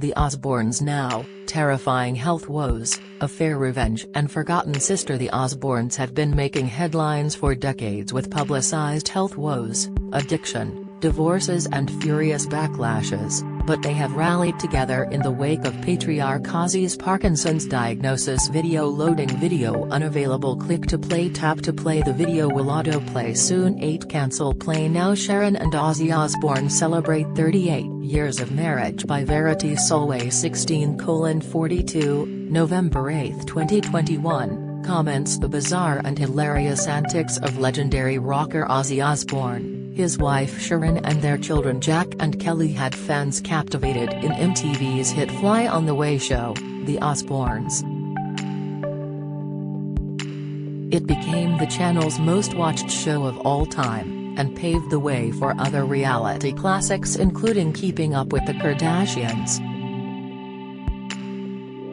The Osbournes now, terrifying health woes, affair revenge and forgotten sister. The Osbournes have been making headlines for decades with publicized health woes, addiction, divorces and furious backlashes, but they have rallied together in the wake of patriarch Ozzy's Parkinson's diagnosis. Video loading. Video unavailable. Click to play. Tap to play. The video will autoplay soon. 8 Cancel play now. Sharon and Ozzy Osbourne celebrate 38 years of marriage by Verity Solway 16:42, November 8, 2021, comments the bizarre and hilarious antics of legendary rocker Ozzy Osbourne. His wife Sharon and their children Jack and Kelly had fans captivated in MTV's hit Fly on the Way show, The Osbournes. It became the channel's most watched show of all time, and paved the way for other reality classics including Keeping Up with the Kardashians.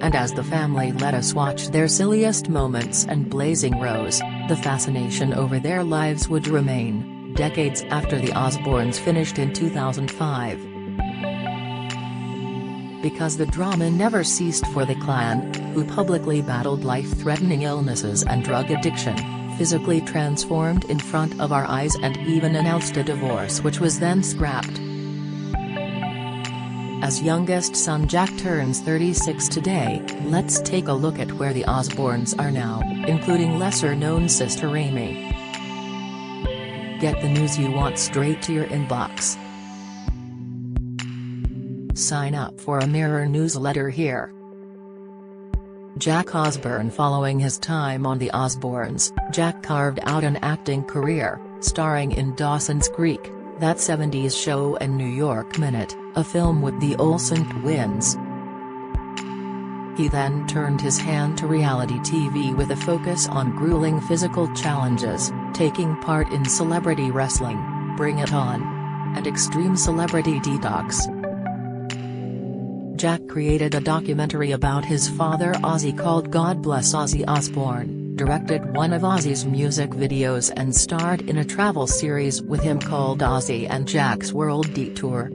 And as the family let us watch their silliest moments and blazing rows, the fascination over their lives would remain, decades after the Osbournes finished in 2005. Because the drama never ceased for the clan, who publicly battled life-threatening illnesses and drug addiction, physically transformed in front of our eyes and even announced a divorce which was then scrapped. As youngest son Jack turns 36 today, let's take a look at where the Osbournes are now, including lesser-known sister Amy. Get the news you want straight to your inbox. Sign up for a Mirror newsletter here. Jack Osbourne. Following his time on the Osbournes, Jack carved out an acting career, starring in Dawson's Creek, That 70s Show and New York Minute, a film with the Olsen twins. He then turned his hand to reality TV with a focus on grueling physical challenges, taking part in Celebrity Wrestling, Bring It On, and Extreme Celebrity Detox. Jack created a documentary about his father Ozzy called God Bless Ozzy Osbourne, directed one of Ozzy's music videos and starred in a travel series with him called Ozzy and Jack's World Detour.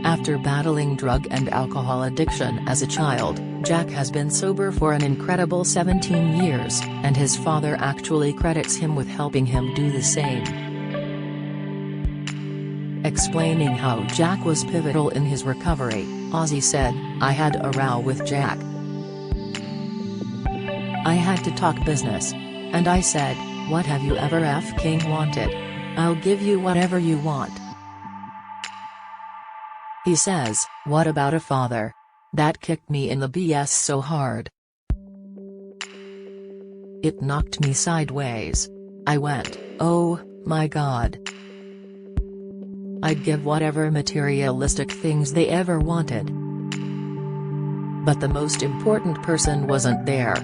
After battling drug and alcohol addiction as a child, Jack has been sober for an incredible 17 years, and his father actually credits him with helping him do the same. Explaining how Jack was pivotal in his recovery, Ozzy said, "I had a row with Jack. I had to talk business. And I said, what have you ever f***ing wanted? I'll give you whatever you want." He says, "What about a father? That kicked me in the BS so hard. It knocked me sideways. I went, oh, my God. I'd give whatever materialistic things they ever wanted. But the most important person wasn't there."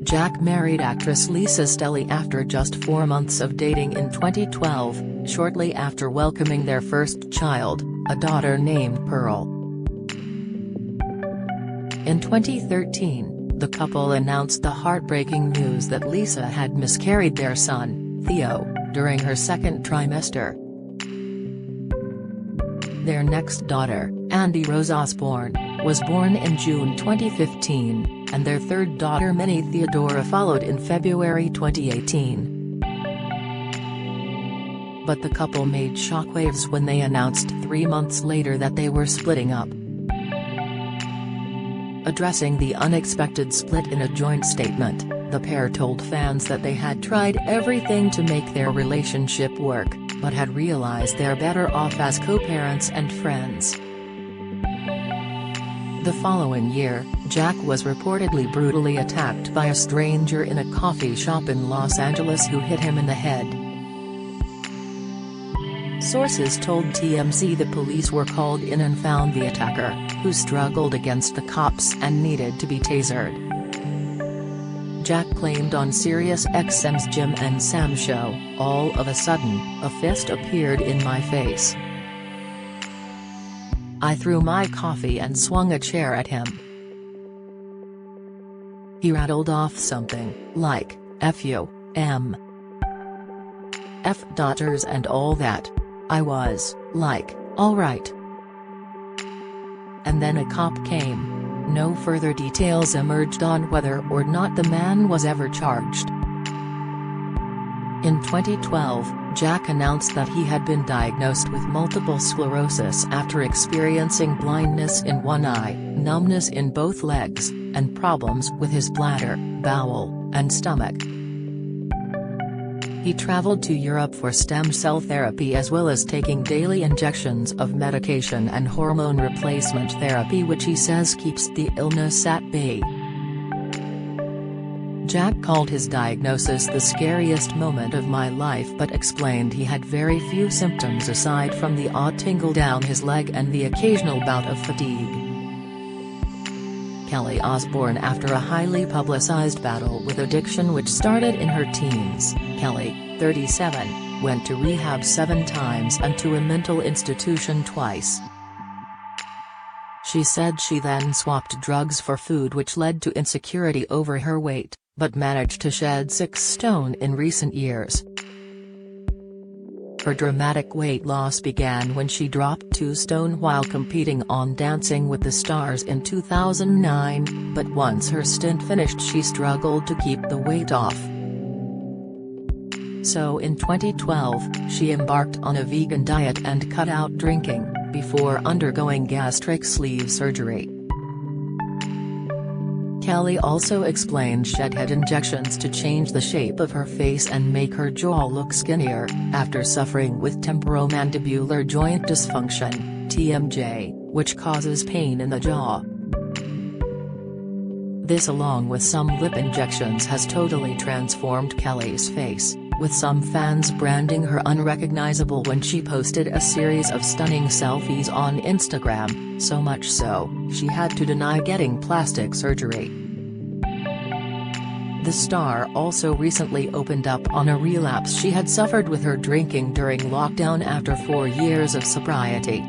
Jack married actress Lisa Stelly after just 4 months of dating in 2012, shortly after welcoming their first child, a daughter named Pearl. In 2013, the couple announced the heartbreaking news that Lisa had miscarried their son, Theo, during her second trimester. Their next daughter, Andy Rose Osbourne, was born in June 2015, and their third daughter Minnie Theodora followed in February 2018. But the couple made shockwaves when they announced 3 months later that they were splitting up. Addressing the unexpected split in a joint statement, the pair told fans that they had tried everything to make their relationship work, but had realized they're better off as co-parents and friends. The following year, Jack was reportedly brutally attacked by a stranger in a coffee shop in Los Angeles who hit him in the head. Sources told TMZ the police were called in and found the attacker, who struggled against the cops and needed to be tasered. Jack claimed on SiriusXM's Jim and Sam show, "All of a sudden, a fist appeared in my face. I threw my coffee and swung a chair at him. He rattled off something, like, F you, F daughters and all that. I was, like, "All right." And then a cop came. No further details emerged on whether or not the man was ever charged. In 2012, Jack announced that he had been diagnosed with multiple sclerosis after experiencing blindness in one eye, numbness in both legs, and problems with his bladder, bowel, and stomach. He traveled to Europe for stem cell therapy as well as taking daily injections of medication and hormone replacement therapy, which he says keeps the illness at bay. Jack called his diagnosis the scariest moment of my life but explained he had very few symptoms aside from the odd tingle down his leg and the occasional bout of fatigue. Kelly Osbourne. After a highly publicized battle with addiction which started in her teens, Kelly, 37, went to rehab 7 times and to a mental institution twice. She said she then swapped drugs for food, which led to insecurity over her weight, but managed to shed 6 stone in recent years. Her dramatic weight loss began when she dropped 2 stone while competing on Dancing with the Stars in 2009, but once her stint finished she struggled to keep the weight off. So in 2012, she embarked on a vegan diet and cut out drinking, before undergoing gastric sleeve surgery. Kelly also explained she'd had injections to change the shape of her face and make her jaw look skinnier, after suffering with temporomandibular joint dysfunction, TMJ, which causes pain in the jaw. This, along with some lip injections, has totally transformed Kelly's face, with some fans branding her unrecognizable when she posted a series of stunning selfies on Instagram, so much so, she had to deny getting plastic surgery. The star also recently opened up on a relapse she had suffered with her drinking during lockdown after 4 years of sobriety.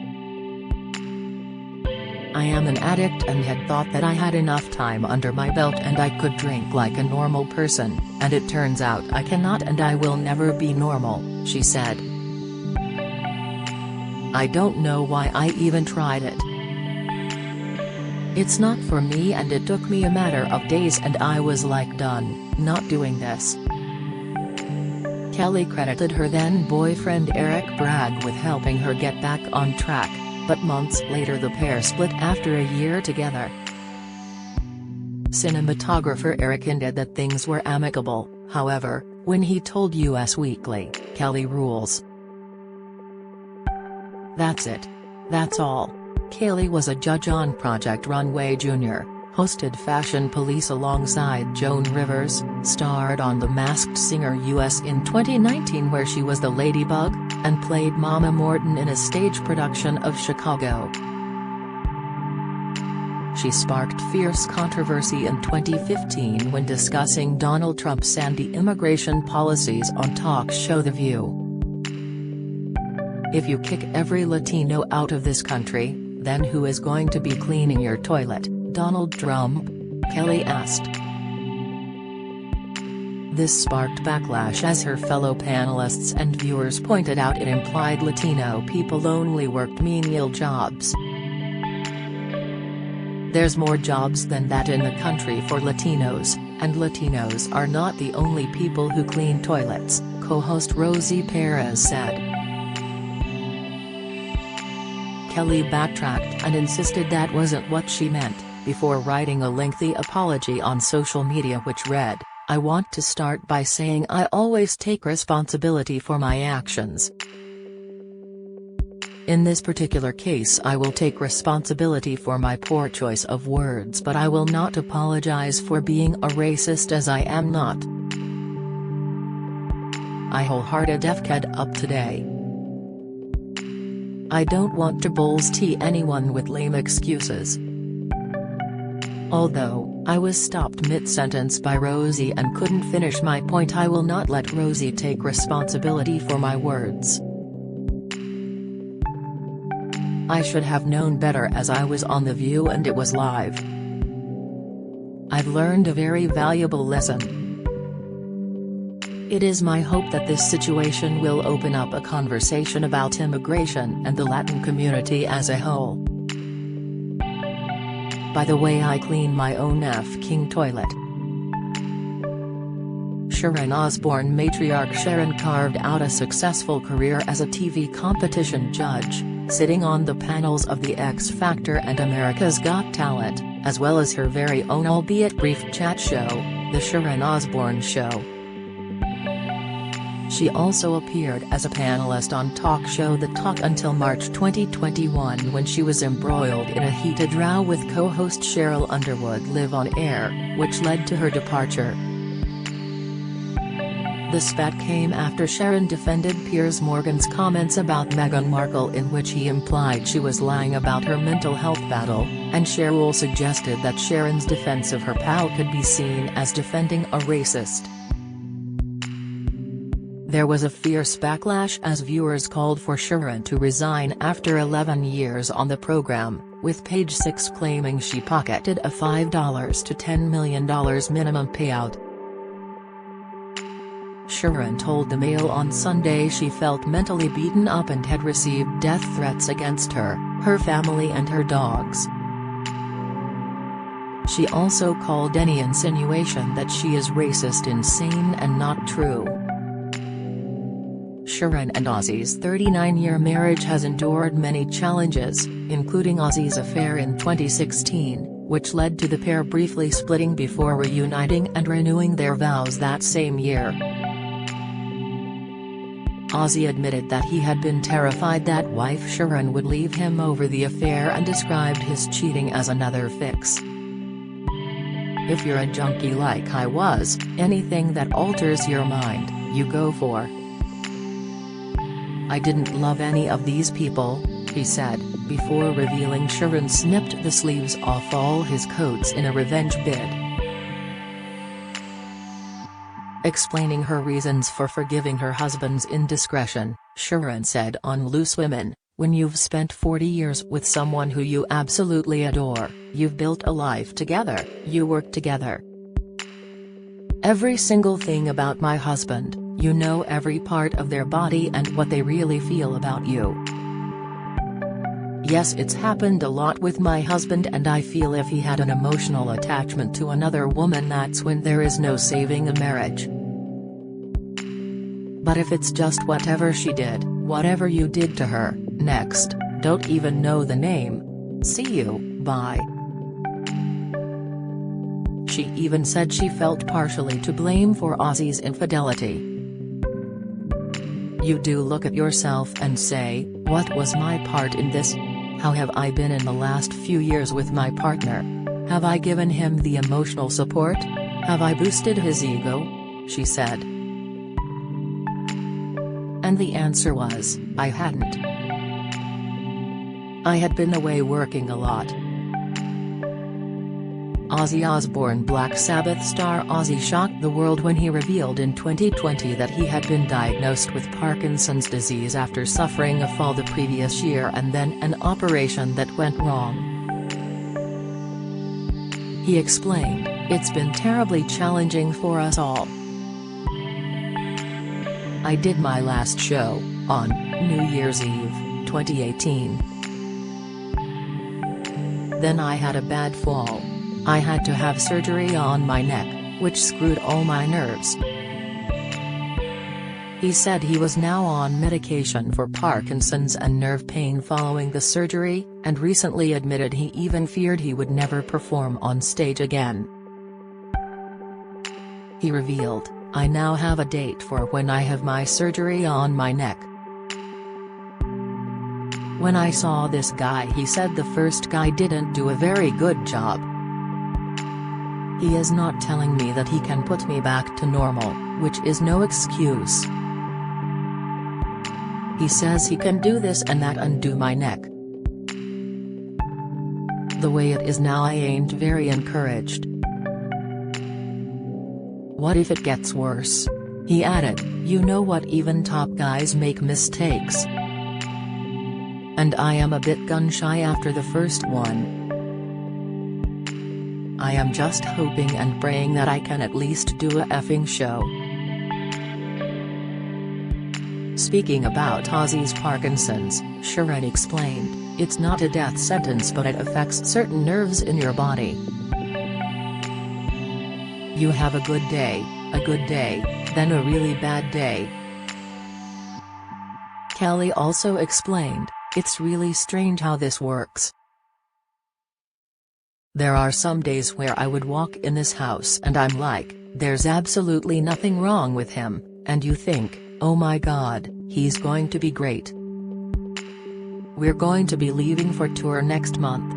"I am an addict and had thought that I had enough time under my belt and I could drink like a normal person, and it turns out I cannot and I will never be normal," she said. "I don't know why I even tried it. It's not for me and it took me a matter of days and I was like done, not doing this." Kelly credited her then-boyfriend Eric Bragg with helping her get back on track, but months later the pair split after a year together. Cinematographer Eric hinted that things were amicable, however, when he told Us Weekly, "Kelly rules. That's it. That's all." Kelly was a judge on Project Runway Jr., hosted Fashion Police alongside Joan Rivers, starred on The Masked Singer US in 2019 where she was the Ladybug, and played Mama Morton in a stage production of Chicago. She sparked fierce controversy in 2015 when discussing Donald Trump's anti-immigration policies on talk show The View. "If you kick every Latino out of this country, then who is going to be cleaning your toilet, Donald Trump?" Kelly asked. This sparked backlash as her fellow panelists and viewers pointed out it implied Latino people only worked menial jobs. "There's more jobs than that in the country for Latinos, and Latinos are not the only people who clean toilets," co-host Rosie Perez said. Kelly backtracked and insisted that wasn't what she meant, before writing a lengthy apology on social media which read, "I want to start by saying I always take responsibility for my actions. In this particular case I will take responsibility for my poor choice of words, but I will not apologize for being a racist as I am not. I wholehearted FK'd up today. I don't want to bullshit anyone with lame excuses." Although, I was stopped mid-sentence by Rosie and couldn't finish my point. I will not let Rosie take responsibility for my words. I should have known better as I was on The View and it was live. I've learned a very valuable lesson. It is my hope that this situation will open up a conversation about immigration and the Latin community as a whole. By the way, I clean my own F-king toilet. Sharon Osbourne matriarch Sharon carved out a successful career as a TV competition judge, sitting on the panels of The X Factor and America's Got Talent, as well as her very own albeit brief chat show, The Sharon Osbourne Show. She also appeared as a panelist on talk show The Talk until March 2021 when she was embroiled in a heated row with co-host Cheryl Underwood live on air, which led to her departure. The spat came after Sharon defended Piers Morgan's comments about Meghan Markle in which he implied she was lying about her mental health battle, and Cheryl suggested that Sharon's defense of her pal could be seen as defending a racist. There was a fierce backlash as viewers called for Sharon to resign after 11 years on the program, with Page Six claiming she pocketed a $5 to $10 million minimum payout. Sharon told the Mail on Sunday she felt mentally beaten up and had received death threats against her, her family and her dogs. She also called any insinuation that she is racist insane and not true. Sharon and Ozzy's 39-year marriage has endured many challenges, including Ozzy's affair in 2016, which led to the pair briefly splitting before reuniting and renewing their vows that same year. Ozzy admitted that he had been terrified that wife Sharon would leave him over the affair and described his cheating as another fix. "If you're a junkie like I was, anything that alters your mind, you go for. I didn't love any of these people," he said, before revealing Sharon snipped the sleeves off all his coats in a revenge bid. Explaining her reasons for forgiving her husband's indiscretion, Sharon said on Loose Women, "When you've spent 40 years with someone who you absolutely adore, you've built a life together, you work together. Every single thing about my husband, you know every part of their body and what they really feel about you. Yes, it's happened a lot with my husband and I feel if he had an emotional attachment to another woman that's when there is no saving a marriage. But if it's just whatever she did, whatever you did to her, next, don't even know the name. See you, bye." She even said she felt partially to blame for Ozzy's infidelity. "You do look at yourself and say, what was my part in this? How have I been in the last few years with my partner? Have I given him the emotional support? Have I boosted his ego?" she said. And the answer was, "I hadn't. I had been away working a lot." Ozzy Osbourne. Black Sabbath star Ozzy shocked the world when he revealed in 2020 that he had been diagnosed with Parkinson's disease after suffering a fall the previous year and then an operation that went wrong. He explained, "It's been terribly challenging for us all. I did my last show, on New Year's Eve, 2018. Then I had a bad fall. I had to have surgery on my neck, which screwed all my nerves." He said he was now on medication for Parkinson's and nerve pain following the surgery, and recently admitted he even feared he would never perform on stage again. He revealed, "I now have a date for when I have my surgery on my neck. When I saw this guy," he said, "the first guy didn't do a very good job. He is not telling me that he can put me back to normal, which is no excuse. He says he can do this and that and do my neck. The way it is now, I ain't very encouraged. What if it gets worse?" He added, "You know what, even top guys make mistakes. And I am a bit gun-shy after the first one. I am just hoping and praying that I can at least do a effing show." Speaking about Ozzy's Parkinson's, Sharon explained, "It's not a death sentence, but it affects certain nerves in your body. You have a good day, then a really bad day." Kelly also explained, "It's really strange how this works. There are some days where I would walk in this house and I'm like, there's absolutely nothing wrong with him, and you think, oh my God, he's going to be great. We're going to be leaving for tour next month.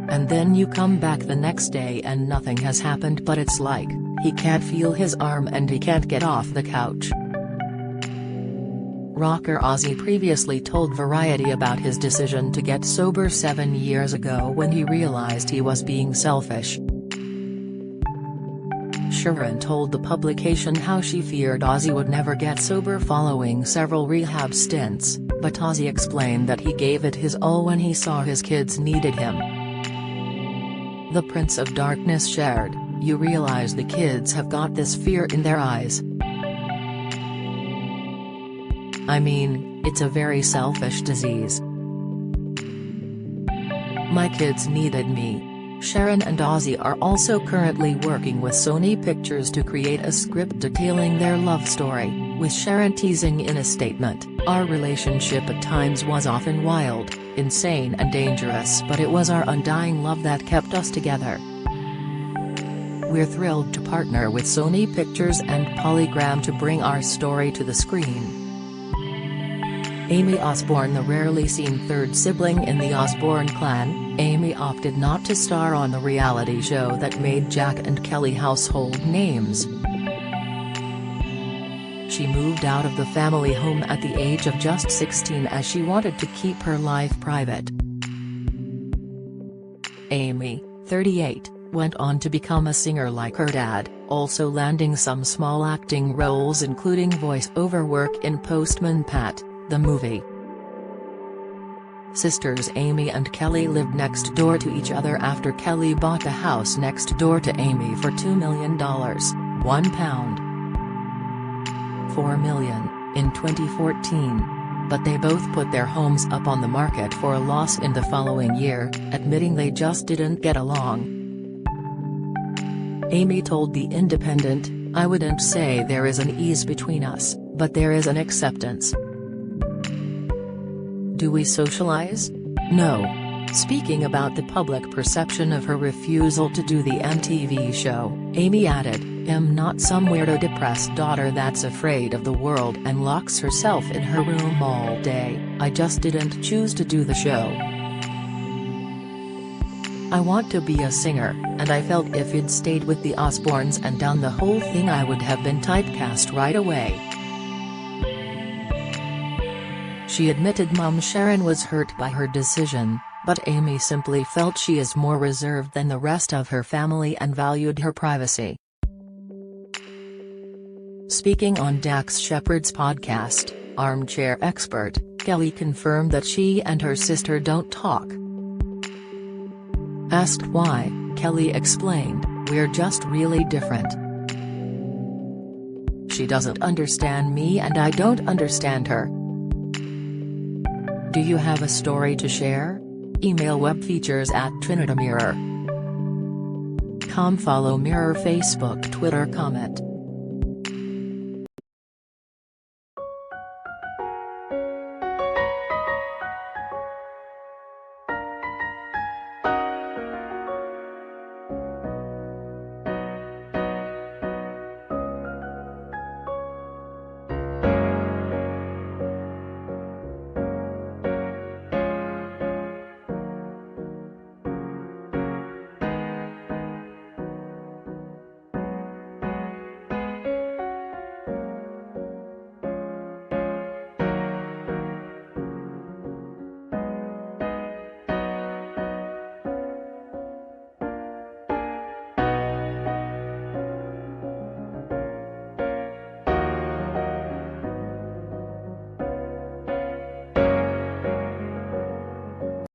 And then you come back the next day and nothing has happened, but it's like, he can't feel his arm and he can't get off the couch." Rocker Ozzy previously told Variety about his decision to get sober 7 years ago when he realized he was being selfish. Sharon told the publication how she feared Ozzy would never get sober following several rehab stints, but Ozzy explained that he gave it his all when he saw his kids needed him. The Prince of Darkness shared, "You realize the kids have got this fear in their eyes. I mean, it's a very selfish disease. My kids needed me." Sharon and Ozzy are also currently working with Sony Pictures to create a script detailing their love story, with Sharon teasing in a statement, "Our relationship at times was often wild, insane and dangerous, but it was our undying love that kept us together. We're thrilled to partner with Sony Pictures and Polygram to bring our story to the screen." Amy Osbourne, the rarely seen third sibling in the Osbourne clan, Amy opted not to star on the reality show that made Jack and Kelly household names. She moved out of the family home at the age of just 16 as she wanted to keep her life private. Amy, 38, went on to become a singer like her dad, also landing some small acting roles including voice-over work in Postman Pat, the movie. Sisters Amy and Kelly lived next door to each other after Kelly bought the house next door to Amy for $2 million, £1. $4 million, in 2014. But they both put their homes up on the market for a loss in the following year, admitting they just didn't get along. Amy told The Independent, "I wouldn't say there is an ease between us, but there is an acceptance. Do we socialize? No." Speaking about the public perception of her refusal to do the MTV show, Amy added, "I'm not some weirdo depressed daughter that's afraid of the world and locks herself in her room all day. I just didn't choose to do the show. I want to be a singer, and I felt if I'd stayed with the Osbournes and done the whole thing I would have been typecast right away." She admitted Mum Sharon was hurt by her decision, but Amy simply felt she is more reserved than the rest of her family and valued her privacy. Speaking on Dax Shepard's podcast, Armchair Expert, Kelly confirmed that she and her sister don't talk. Asked why, Kelly explained, "We're just really different. She doesn't understand me and I don't understand her. Do you have a story to share? Email webfeatures@trinitymirror.com. Follow Mirror Facebook, Twitter, comment.